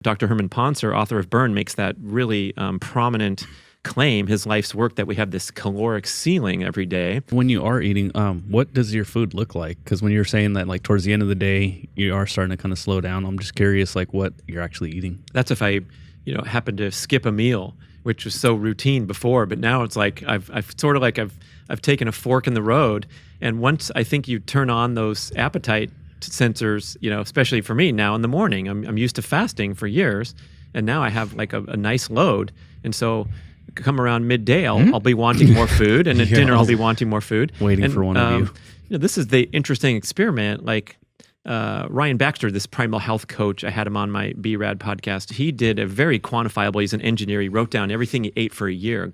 Dr. Herman Poncer, author of Burn, makes that really prominent claim, his life's work, that we have this caloric ceiling every day. When you are eating, what does your food look like? Because when you're saying that, like, towards the end of the day, you are starting to kind of slow down, I'm just curious, like, what you're actually eating. That's if I, happen to skip a meal, which was so routine before, but now it's like I've taken a fork in the road, and once I think you turn on those appetite sensors, especially for me now in the morning, I'm used to fasting for years, and now I have like a nice load, and so come around midday, I'll be wanting more food, and at dinner I'll be wanting more food. Waiting for one of you. This is the interesting experiment. Like Ryan Baxter, this primal health coach, I had him on my BRAD podcast. He did a very quantifiable. He's an engineer. He wrote down everything he ate for a year,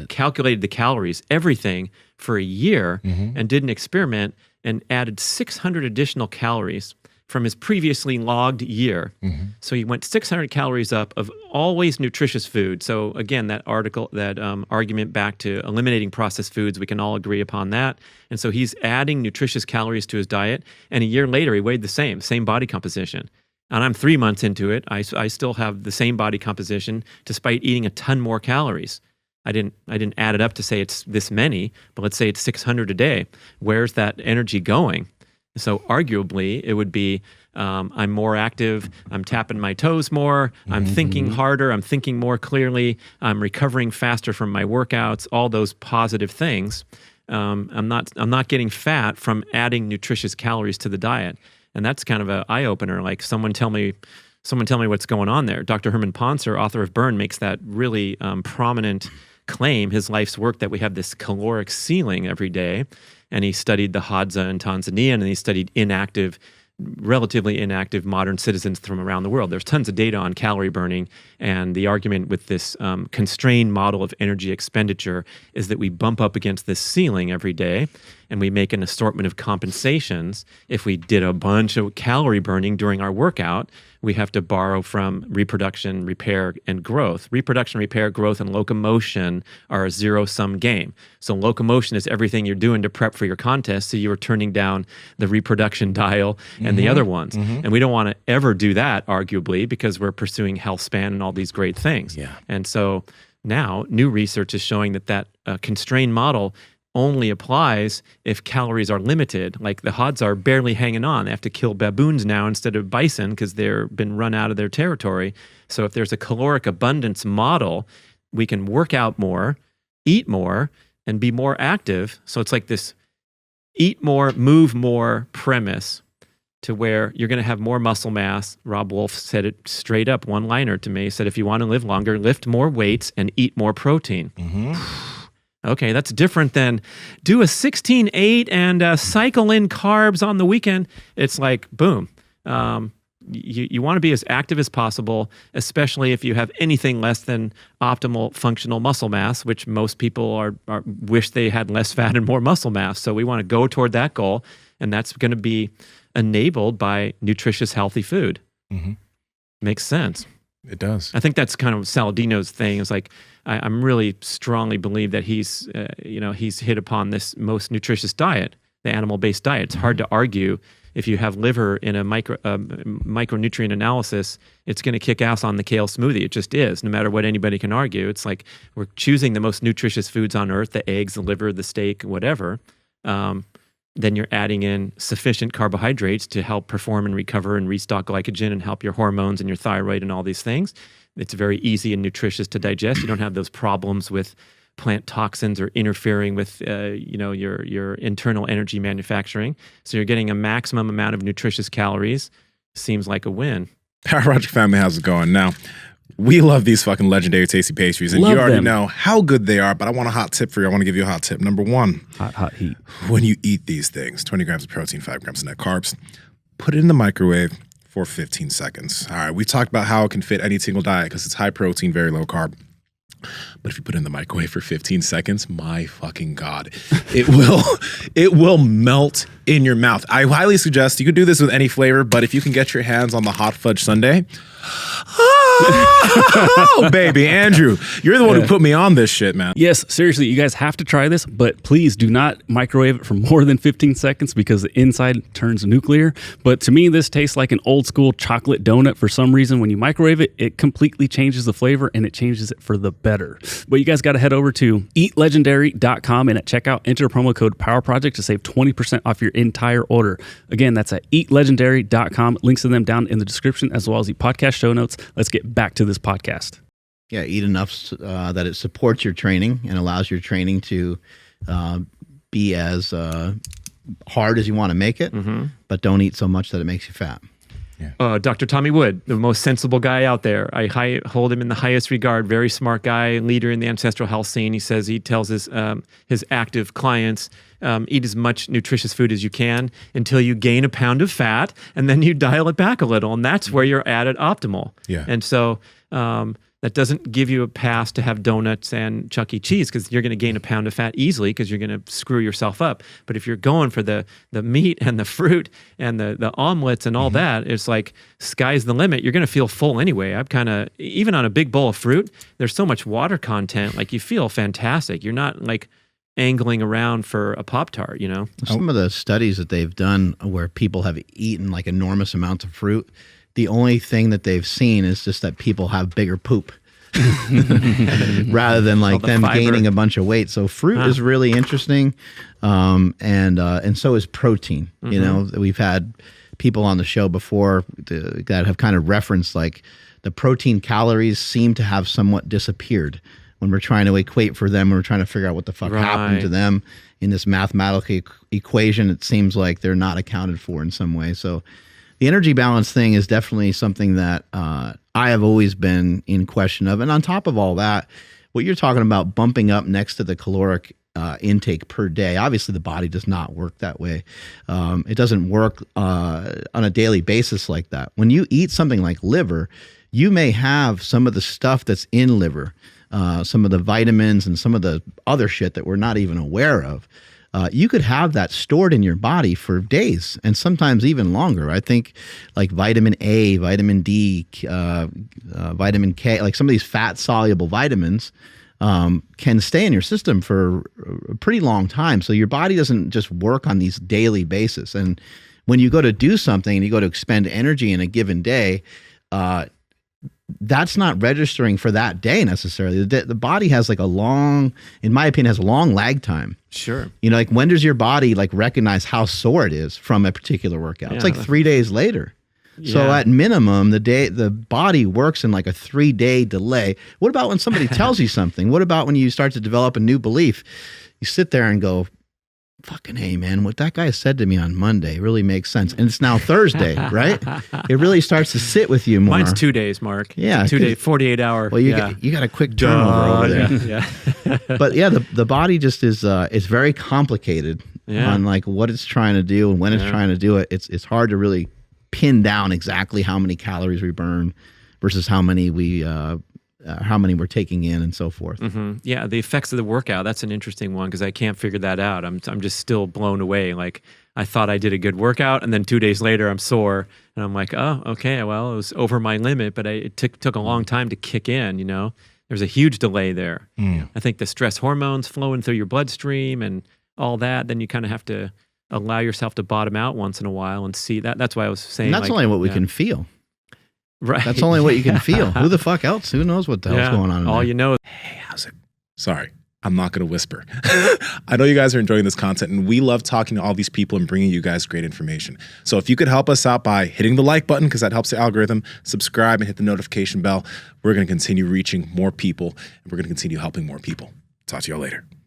calculated the calories, everything for a year, and did an experiment and added 600 additional calories from his previously logged year. So he went 600 calories up of always nutritious food. So again, that argument back to eliminating processed foods, we can all agree upon that. And so he's adding nutritious calories to his diet. And a year later, he weighed the same body composition. And I'm 3 months into it. I still have the same body composition despite eating a ton more calories. I didn't add it up to say it's this many, but let's say it's 600 a day. Where's that energy going? So arguably, it would be I'm more active, I'm tapping my toes more, I'm thinking harder, I'm thinking more clearly, I'm recovering faster from my workouts, all those positive things. I'm not getting fat from adding nutritious calories to the diet. And that's kind of an eye-opener. Like, someone tell me what's going on there. Dr. Herman Poncer, author of Burn, makes that really prominent claim, his life's work, that we have this caloric ceiling every day. And he studied the Hadza in Tanzania, and he studied relatively inactive modern citizens from around the world. There's tons of data on calorie burning, and the argument with this constrained model of energy expenditure is that we bump up against this ceiling every day, and we make an assortment of compensations. If we did a bunch of calorie burning during our workout, we have to borrow from reproduction, repair, and growth. Reproduction, repair, growth, and locomotion are a zero-sum game. So locomotion is everything you're doing to prep for your contest, so you are turning down the reproduction dial and the other ones. And we don't want to ever do that, arguably, because we're pursuing health span and all these great things. And so now new research is showing that constrained model only applies if calories are limited. Like the Hadza are barely hanging on. They have to kill baboons now instead of bison because they've been run out of their territory. So if there's a caloric abundance model, we can work out more, eat more, and be more active. So it's like this eat more, move more premise to where you're going to have more muscle mass. Rob Wolf said it straight up, one-liner to me. He said, if you want to live longer, lift more weights and eat more protein. Okay, that's different than do a 16-8 and cycle in carbs on the weekend. It's like, boom. You want to be as active as possible, especially if you have anything less than optimal functional muscle mass, which most people wish they had less fat and more muscle mass. So we want to go toward that goal, and that's going to be enabled by nutritious, healthy food. Makes sense. It does. I think that's kind of Saladino's thing. It's like, I'm really strongly believe that he's hit upon this most nutritious diet, the animal-based diet. It's hard to argue. If you have liver in a micronutrient analysis, it's going to kick ass on the kale smoothie. It just is, no matter what anybody can argue. It's like we're choosing the most nutritious foods on earth, the eggs, the liver, the steak, whatever. Then you're adding in sufficient carbohydrates to help perform and recover and restock glycogen and help your hormones and your thyroid and all these things. It's very easy and nutritious to digest. You don't have those problems with plant toxins or interfering with your internal energy manufacturing. So you're getting a maximum amount of nutritious calories. Seems like a win. Project family, how's it going? Now, we love these fucking legendary tasty pastries, and you already know how good they are, but I want a hot tip for you. I want to give you a hot tip. Number one, hot heat. When you eat these things, 20 grams of protein, 5 grams of net carbs, put it in the microwave for 15 seconds. All right, we talked about how it can fit any single diet because it's high protein, very low carb. But if you put it in the microwave for 15 seconds, my fucking God, it will melt in your mouth. I highly suggest you could do this with any flavor, but if you can get your hands on the hot fudge sundae, Oh, baby, Andrew, you're the one who put me on this shit, man. Yes, seriously, you guys have to try this, but please do not microwave it for more than 15 seconds because the inside turns nuclear. But to me, this tastes like an old school chocolate donut. For some reason, when you microwave it, it completely changes the flavor and it changes it for the better. But you guys got to head over to eatlegendary.com and at checkout, enter promo code PowerProject to save 20% off your entire order. Again, that's at eatlegendary.com. Links to them down in the description as well as the podcast show notes. Let's get back to this podcast. Yeah, eat enough that it supports your training and allows your training to be as hard as you want to make it, but don't eat so much that it makes you fat. Dr. Tommy Wood, the most sensible guy out there. I hold him in the highest regard. Very smart guy, leader in the ancestral health scene. He says he tells his active clients, eat as much nutritious food as you can until you gain a pound of fat, and then you dial it back a little, and that's where you're at optimal. Yeah. And so that doesn't give you a pass to have donuts and Chuck E. Cheese because you're going to gain a pound of fat easily because you're going to screw yourself up. But if you're going for the meat and the fruit and the omelets and all that, it's like sky's the limit. You're going to feel full anyway. I'm kind of, even on a big bowl of fruit, there's so much water content. Like you feel fantastic. You're not like angling around for a Pop-Tart, you know? Some of the studies that they've done where people have eaten like enormous amounts of fruit, the only thing that they've seen is just that people have bigger poop rather than like them gaining a bunch of weight. So fruit is really interesting. And so is protein. You know, we've had people on the show before that have kind of referenced like the protein calories seem to have somewhat disappeared when we're trying to equate for them. We're trying to figure out what the fuck happened to them in this mathematical equation. It seems like they're not accounted for in some way. So the energy balance thing is definitely something that I have always been in question of. And on top of all that, what you're talking about bumping up next to the caloric intake per day, obviously the body does not work that way. It doesn't work on a daily basis like that. When you eat something like liver, you may have some of the stuff that's in liver, some of the vitamins and some of the other shit that we're not even aware of. You could have that stored in your body for days and sometimes even longer. I think like vitamin A, vitamin D, vitamin K, like some of these fat soluble vitamins can stay in your system for a pretty long time. So your body doesn't just work on these daily basis. And when you go to do something and you go to expend energy in a given day, that's not registering for that day necessarily. The body has like a long, in my opinion, has a long lag time. Sure. You know, like when does your body like recognize how sore it is from a particular workout? Yeah, it's like 3 days later. So at minimum, the body works in like a 3-day delay. What about when somebody tells you something? What about when you start to develop a new belief? You sit there and go, fucking hey, man, what that guy said to me on Monday really makes sense. And it's now Thursday, right? It really starts to sit with you more. Mine's 2 days, Mark. Yeah. 2 day, 48 hour. Well, you got a quick turnover over there. Yeah. But yeah, the body just is it's very complicated on like what it's trying to do and when it's trying to do it. It's hard to really pin down exactly how many calories we burn versus how many we're taking in and so forth. Yeah, the effects of the workout, that's an interesting one because I can't figure that out. I'm just still blown away. Like I thought I did a good workout and then 2 days later I'm sore and I'm like, oh, okay, well, it was over my limit, but it took a long time to kick in, you know? There's a huge delay there. I think the stress hormones flowing through your bloodstream and all that, then you kind of have to allow yourself to bottom out once in a while and see that. That's why I was saying. And that's only what we can feel. Right. That's only what you can feel. Who the fuck else? Who knows what the hell's going on in all there? you know. Hey, how's it? Sorry, I'm not going to whisper. I know you guys are enjoying this content, and we love talking to all these people and bringing you guys great information. So if you could help us out by hitting the like button, because that helps the algorithm, subscribe and hit the notification bell, we're going to continue reaching more people, and we're going to continue helping more people. Talk to y'all later.